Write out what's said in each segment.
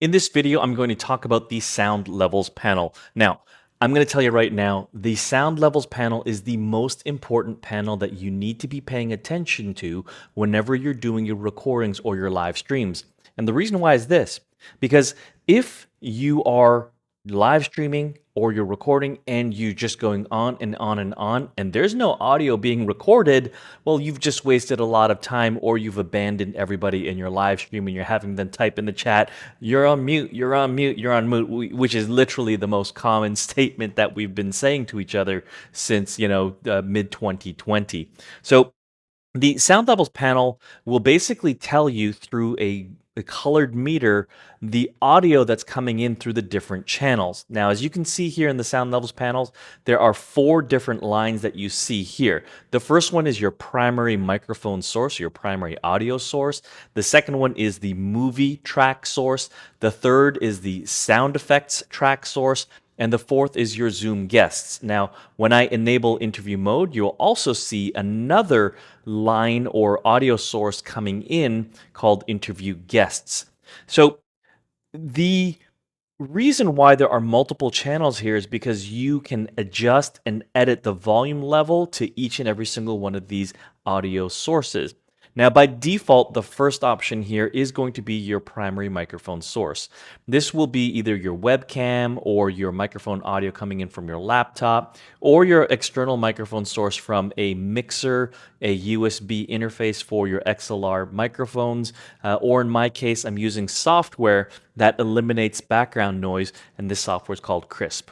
In this video, I'm going to talk about the sound levels panel. Now, I'm going to tell you right now, the sound levels panel is the most important panel that you need to be paying attention to whenever you're doing your recordings or your live streams. And the reason why is this, because if you are live streaming or you're recording and you're just going on and on and on, and there's no audio being recorded, well, you've just wasted a lot of time, or you've abandoned everybody in your live stream and you're having them type in the chat, you're on mute, you're on mute, you're on mute, which is literally the most common statement that we've been saying to each other since, mid 2020. So the sound levels panel will basically tell you through a colored meter the audio that's coming in through the different channels. Now, as you can see here in the sound levels panels, there are 4 different lines that you see here. The first one is your primary microphone source, your primary audio source. The second one is the movie track source. The third is the sound effects track source. And the fourth is your Zoom guests. Now, when I enable interview mode, you'll also see another line or audio source coming in called interview guests. So the reason why there are multiple channels here is because you can adjust and edit the volume level to each and every single one of these audio sources. Now, by default, the first option here is going to be your primary microphone source. This will be either your webcam or your microphone audio coming in from your laptop, or your external microphone source from a mixer, a USB interface for your XLR microphones, or in my case, I'm using software that eliminates background noise, and this software is called Crisp.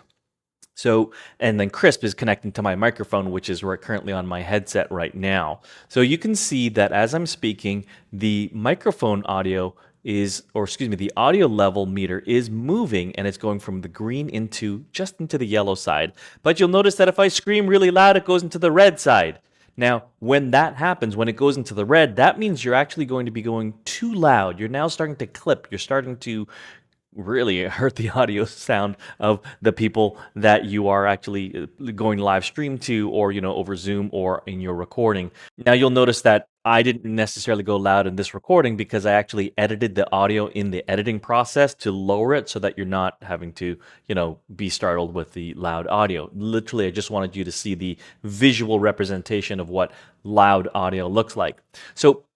So, and then Crisp is connecting to my microphone, which is currently on my headset right now. So you can see that as I'm speaking, the microphone audio is, or excuse me, the audio level meter is moving, and it's going from the green just into the yellow side. But you'll notice that if I scream really loud, it goes into the red side. Now, when that happens, when it goes into the red, that means you're actually going to be going too loud. You're now starting to clip. You're starting to really hurt the audio sound of the people that you are actually going live stream to, or over Zoom or in your recording. Now you'll notice that I didn't necessarily go loud in this recording because I actually edited the audio in the editing process to lower it so that you're not having to be startled with the loud audio. Literally, I just wanted you to see the visual representation of what loud audio looks like. So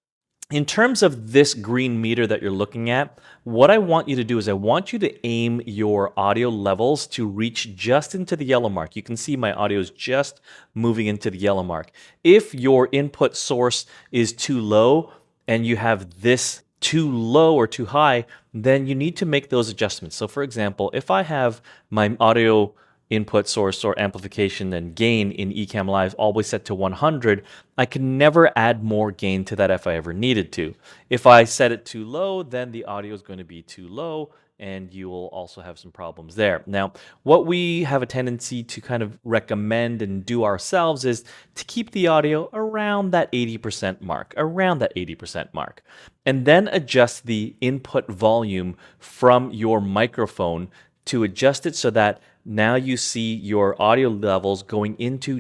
in terms of this green meter that you're looking at, what I want you to do is I want you to aim your audio levels to reach just into the yellow mark. You can see my audio is just moving into the yellow mark. If your input source is too low and you have this too low or too high, then you need to make those adjustments. So for example, if I have my audio input source or amplification and gain in Ecamm Live always set to 100, I can never add more gain to that if I ever needed to. If I set it too low, then the audio is going to be too low, and you will also have some problems there. Now, what we have a tendency to kind of recommend and do ourselves is to keep the audio around that 80% mark, and then adjust the input volume from your microphone to adjust it so that now you see your audio levels going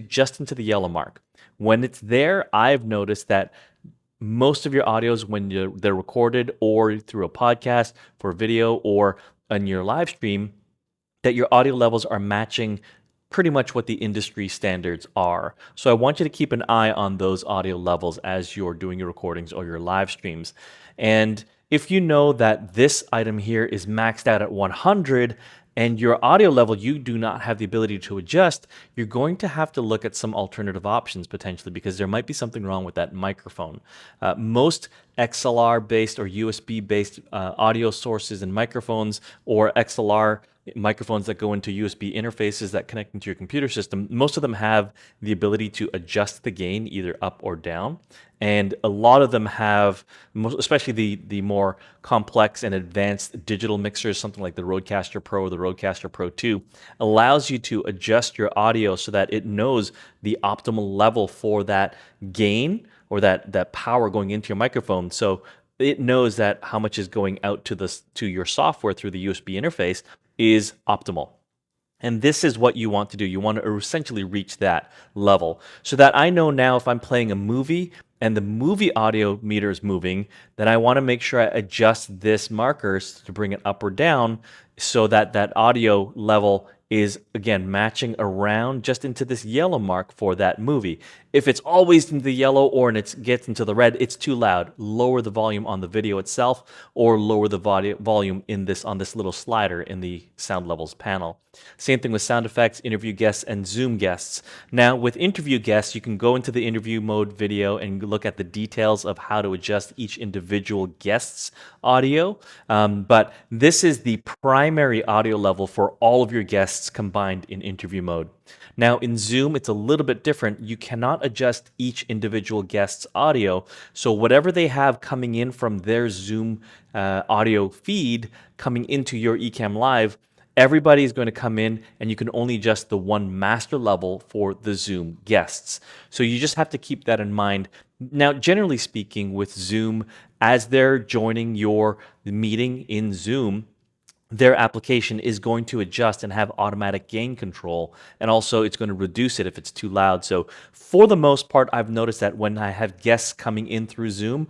just into the yellow mark. When it's there, I've noticed that most of your audios, when they're recorded or through a podcast for video or on your live stream, that your audio levels are matching pretty much what the industry standards are. So I want you to keep an eye on those audio levels as you're doing your recordings or your live streams. And if you know that this item here is maxed out at 100, and your audio level you do not have the ability to adjust, you're going to have to look at some alternative options potentially, because there might be something wrong with that microphone. Most XLR-based or USB-based audio sources and microphones, or XLR microphones that go into USB interfaces that connect into your computer system, most of them have the ability to adjust the gain either up or down. And a lot of them have, especially the more complex and advanced digital mixers, something like the Rodecaster Pro or the Rodecaster Pro 2, allows you to adjust your audio so that it knows the optimal level for that gain or that power going into your microphone. So it knows that how much is going out to your software through the USB interface is optimal. And this is what you want to do. You want to essentially reach that level so that I know now if I'm playing a movie and the movie audio meter is moving, then I want to make sure I adjust this markers to bring it up or down so that that audio level is again matching around just into this yellow mark for that movie. If it's always in the yellow or it gets into the red, it's too loud. Lower the volume on the video itself or lower the volume in this on this little slider in the sound levels panel. Same thing with sound effects, interview guests, and Zoom guests. Now, with interview guests, you can go into the interview mode video and look at the details of how to adjust each individual guest's audio. But this is the primary audio level for all of your guests combined in interview mode. Now, in Zoom, it's a little bit different. You cannot adjust each individual guest's audio. So, whatever they have coming in from their Zoom audio feed coming into your Ecamm Live, everybody is going to come in, and you can only adjust the one master level for the Zoom guests. So, you just have to keep that in mind. Now, generally speaking, with Zoom, as they're joining your meeting in Zoom, their application is going to adjust and have automatic gain control, and also it's going to reduce it if it's too loud. So for the most part, I've noticed that when I have guests coming in through Zoom,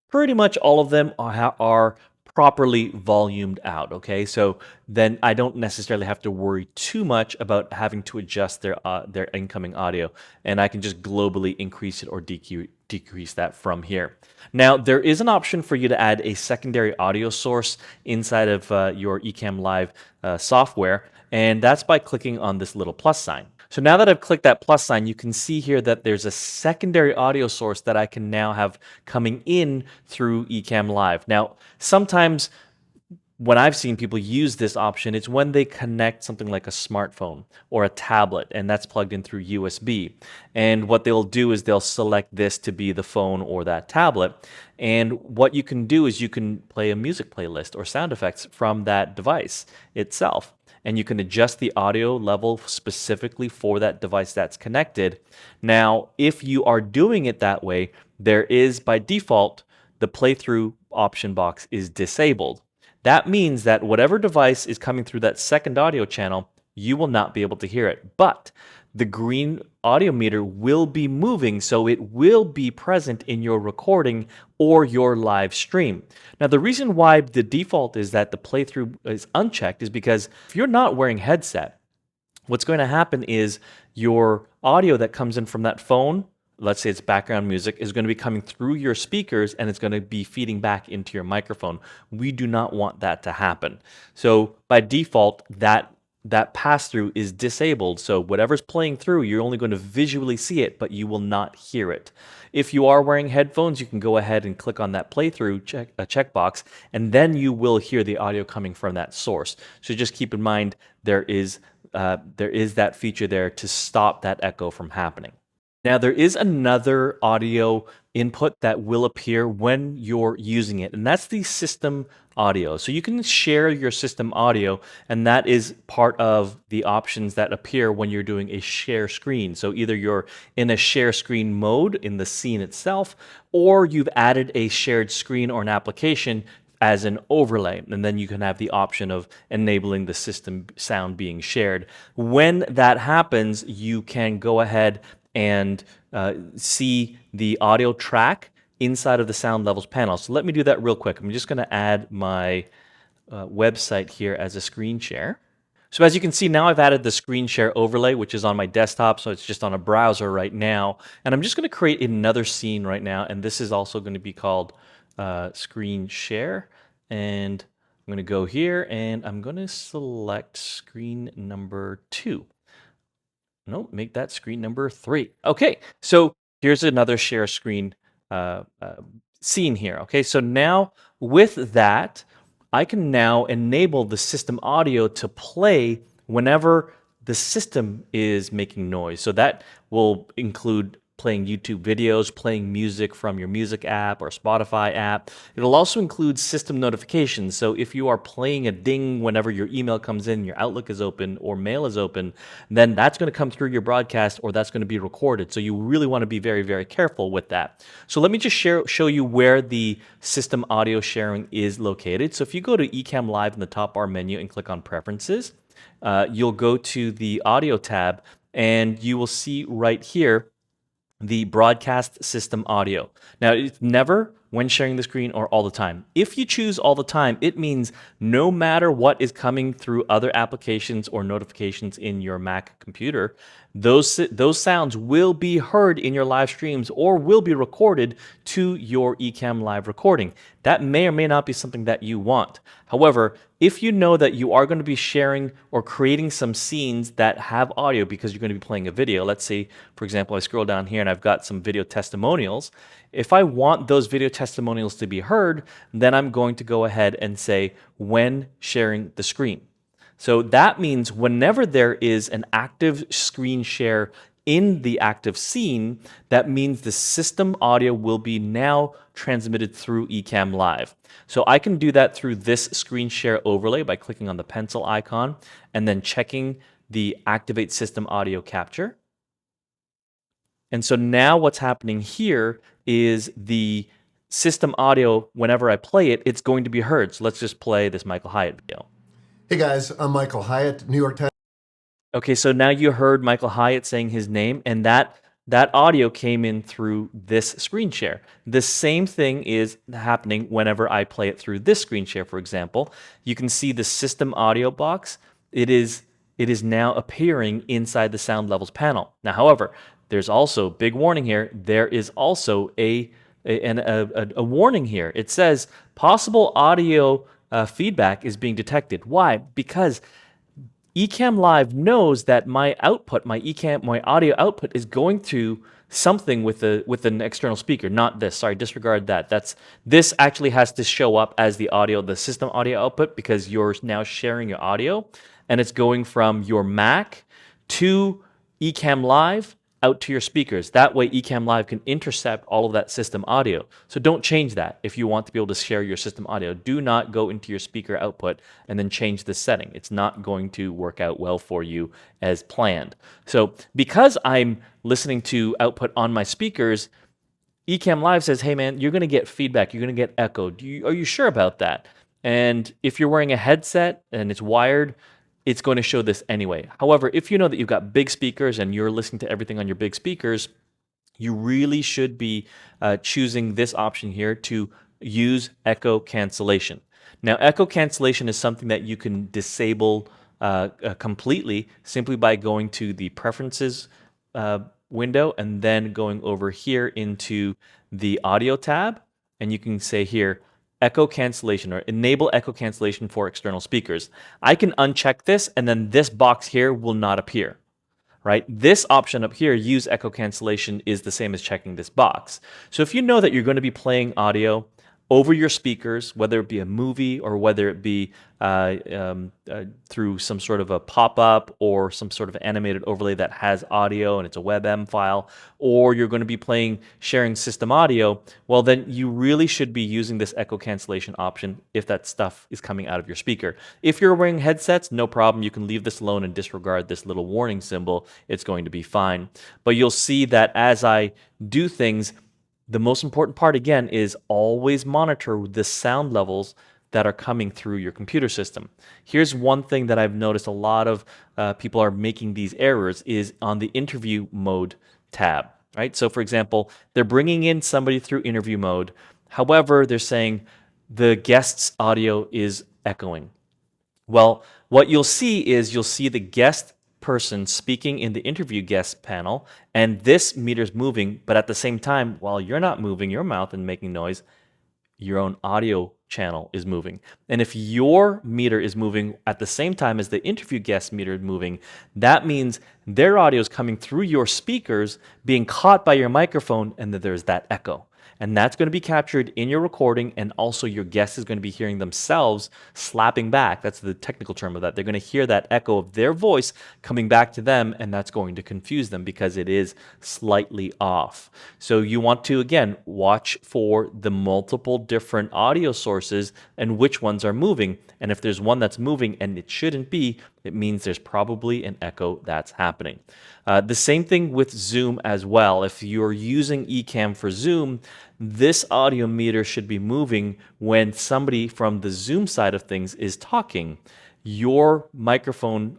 pretty much all of them are properly volumed out. Okay, so then I don't necessarily have to worry too much about having to adjust their incoming audio, and I can just globally increase it or decrease that from here. Now, there is an option for you to add a secondary audio source inside of your Ecamm Live software, and that's by clicking on this little plus sign. So now that I've clicked that plus sign, you can see here that there's a secondary audio source that I can now have coming in through Ecamm Live. Now, sometimes when I've seen people use this option, it's when they connect something like a smartphone or a tablet, and that's plugged in through USB. And what they'll do is they'll select this to be the phone or that tablet. And what you can do is you can play a music playlist or sound effects from that device itself. And you can adjust the audio level specifically for that device that's connected. Now, if you are doing it that way, there is by default, the playthrough option box is disabled. That means that whatever device is coming through that second audio channel, you will not be able to hear it. But the green audio meter will be moving, so it will be present in your recording or your live stream. Now, the reason why the default is that the playthrough is unchecked is because if you're not wearing headset, what's going to happen is your audio that comes in from that phone, let's say it's background music, is going to be coming through your speakers and it's going to be feeding back into your microphone. We do not want that to happen. So by default, that pass-through is disabled. So whatever's playing through, you're only going to visually see it, but you will not hear it. If you are wearing headphones, you can go ahead and click on that playthrough checkbox, and then you will hear the audio coming from that source. So just keep in mind there is that feature there to stop that echo from happening. Now, there is another audio input that will appear when you're using it, and that's the system audio. So you can share your system audio, and that is part of the options that appear when you're doing a share screen. So either you're in a share screen mode in the scene itself, or you've added a shared screen or an application as an overlay, and then you can have the option of enabling the system sound being shared. When that happens, you can go ahead and see the audio track inside of the sound levels panel. So let me do that real quick. I'm just going to add my website here as a screen share. So as you can see, now I've added the screen share overlay, which is on my desktop, so it's just on a browser right now. And I'm just going to create another scene right now, and this is also going to be called screen share. And I'm going to go here, and I'm going to select screen number 2. No, make that screen number 3. Okay, so here's another share screen scene here. Okay, so now with that, I can now enable the system audio to play whenever the system is making noise. So that will include playing YouTube videos, playing music from your music app or Spotify app. It'll also include system notifications. So if you are playing a ding whenever your email comes in, your Outlook is open or mail is open, then that's going to come through your broadcast or that's going to be recorded. So you really want to be very, very careful with that. So let me just show you where the system audio sharing is located. So if you go to Ecamm Live in the top bar menu and click on Preferences, you'll go to the Audio tab and you will see right here the broadcast system audio. Now, it's never when sharing the screen or all the time. If you choose all the time, it means no matter what is coming through other applications or notifications in your Mac computer, those sounds will be heard in your live streams or will be recorded to your Ecamm Live recording. That may or may not be something that you want. However, if you know that you are going to be sharing or creating some scenes that have audio because you're going to be playing a video, let's say, for example, I scroll down here and I've got some video testimonials. If I want those video testimonials to be heard, then I'm going to go ahead and say when sharing the screen. So that means whenever there is an active screen share in the active scene, that means the system audio will be now transmitted through Ecamm Live. So I can do that through this screen share overlay by clicking on the pencil icon and then checking the activate system audio capture. And so now what's happening here is the system audio, whenever I play it, it's going to be heard. So let's just play this Michael Hyatt video. Hey guys, I'm Michael Hyatt, New York Times. Okay, so now you heard Michael Hyatt saying his name, and that audio came in through this screen share. The same thing is happening whenever I play it through this screen share, for example. You can see the system audio box. It is now appearing inside the sound levels panel. Now, however, there's also, big warning here, there is also a warning here. It says possible audio feedback is being detected. Why? Because Ecamm Live knows that my output, my audio output, is going to something with an external speaker, not this. Sorry, disregard that. This actually has to show up as the system audio output, because you're now sharing your audio, and it's going from your Mac to Ecamm Live out to your speakers. That way Ecamm Live can intercept all of that system audio. So don't change that if you want to be able to share your system audio. Do not go into your speaker output and then change the setting. It's not going to work out well for you as planned. So because I'm listening to output on my speakers, Ecamm Live says, hey man, you're going to get feedback. You're going to get echo. Are you sure about that? And if you're wearing a headset and it's wired, it's going to show this anyway. However, if you know that you've got big speakers and you're listening to everything on your big speakers, you really should be choosing this option here to use echo cancellation. Now, echo cancellation is something that you can disable completely simply by going to the preferences window and then going over here into the audio tab, and you can say here, echo cancellation, or enable echo cancellation for external speakers. I can uncheck this, and then this box here will not appear, right? This option up here, use echo cancellation, is the same as checking this box. So if you know that you're going to be playing audio over your speakers, whether it be a movie or whether it be through some sort of a pop-up or some sort of animated overlay that has audio and it's a WebM file, or you're going to be sharing system audio, well then you really should be using this echo cancellation option if that stuff is coming out of your speaker. If you're wearing headsets, no problem. You can leave this alone and disregard this little warning symbol. It's going to be fine. But you'll see that as I do things, the most important part, again, is always monitor the sound levels that are coming through your computer system. Here's one thing that I've noticed a lot of people are making these errors is on the interview mode tab, right? So for example, they're bringing in somebody through interview mode. However, they're saying the guest's audio is echoing. Well, what you'll see is the guest person speaking in the interview guest panel, and this meter's moving, but at the same time, while you're not moving your mouth and making noise, your own audio channel is moving. And if your meter is moving at the same time as the interview guest meter is moving, that means their audio is coming through your speakers, being caught by your microphone, and that there's that echo. And that's going to be captured in your recording, and also your guest is going to be hearing themselves slapping back. That's the technical term of that. They're going to hear that echo of their voice coming back to them, and that's going to confuse them because it is slightly off. So you want to, again, watch for the multiple different audio sources and which ones are moving. And if there's one that's moving and it shouldn't be, it means there's probably an echo that's happening. The same thing with Zoom as well. If you're using Ecamm for Zoom, this audio meter should be moving when somebody from the Zoom side of things is talking. Your microphone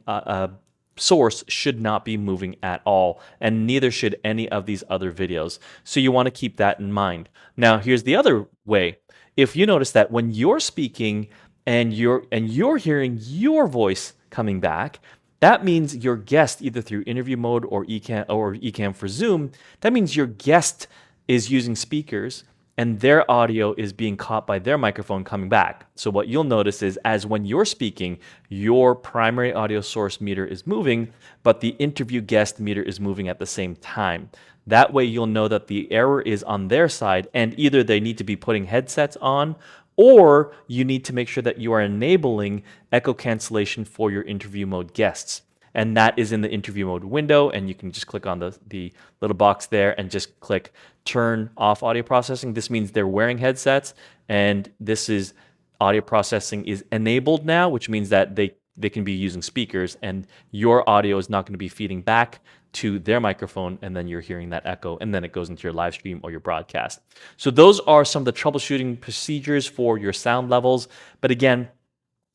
source should not be moving at all, and neither should any of these other videos. So you want to keep that in mind. Now, here's the other way. If you notice that when you're speaking and you're hearing your voice coming back, that means your guest, either through interview mode or Ecamm for Zoom, that means your guest is using speakers and their audio is being caught by their microphone coming back. So what you'll notice is, as when you're speaking, your primary audio source meter is moving, but the interview guest meter is moving at the same time. That way you'll know that the error is on their side, and either they need to be putting headsets on, or you need to make sure that you are enabling echo cancellation for your interview mode guests. And that is in the interview mode window, and you can just click on the little box there and just click turn off audio processing. This means they're wearing headsets, and this is audio processing is enabled now, which means that they can be using speakers, and your audio is not going to be feeding back to their microphone, and then you're hearing that echo, and then it goes into your live stream or your broadcast. So those are some of the troubleshooting procedures for your sound levels. But again,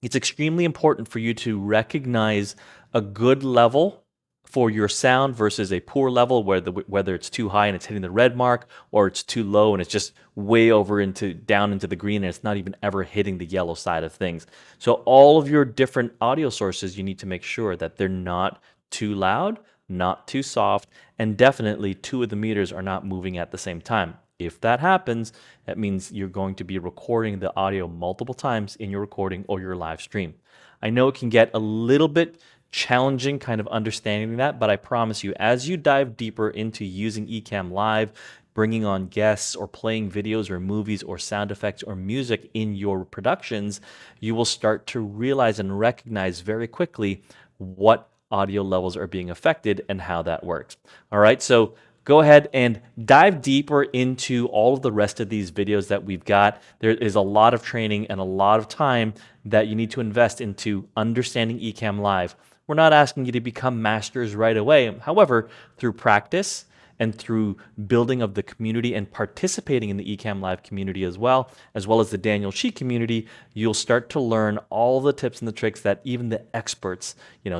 it's extremely important for you to recognize a good level for your sound versus a poor level, whether it's too high and it's hitting the red mark, or it's too low and it's just way over down into the green and it's not even ever hitting the yellow side of things. So all of your different audio sources, you need to make sure that they're not too loud, not too soft, and definitely two of the meters are not moving at the same time. If that happens, that means you're going to be recording the audio multiple times in your recording or your live stream. I know it can get a little bit challenging kind of understanding that, but I promise you, as you dive deeper into using Ecamm Live, bringing on guests or playing videos or movies or sound effects or music in your productions, you will start to realize and recognize very quickly what audio levels are being affected and how that works. All right, so go ahead and dive deeper into all of the rest of these videos that we've got. There is a lot of training and a lot of time that you need to invest into understanding Ecamm Live. We're not asking you to become masters right away. However, through practice and through building of the community and participating in the Ecamm Live community as well as the Daniel Shi community, you'll start to learn all the tips and the tricks that even the experts,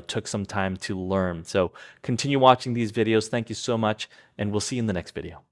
took some time to learn. So continue watching these videos. Thank you so much, and we'll see you in the next video.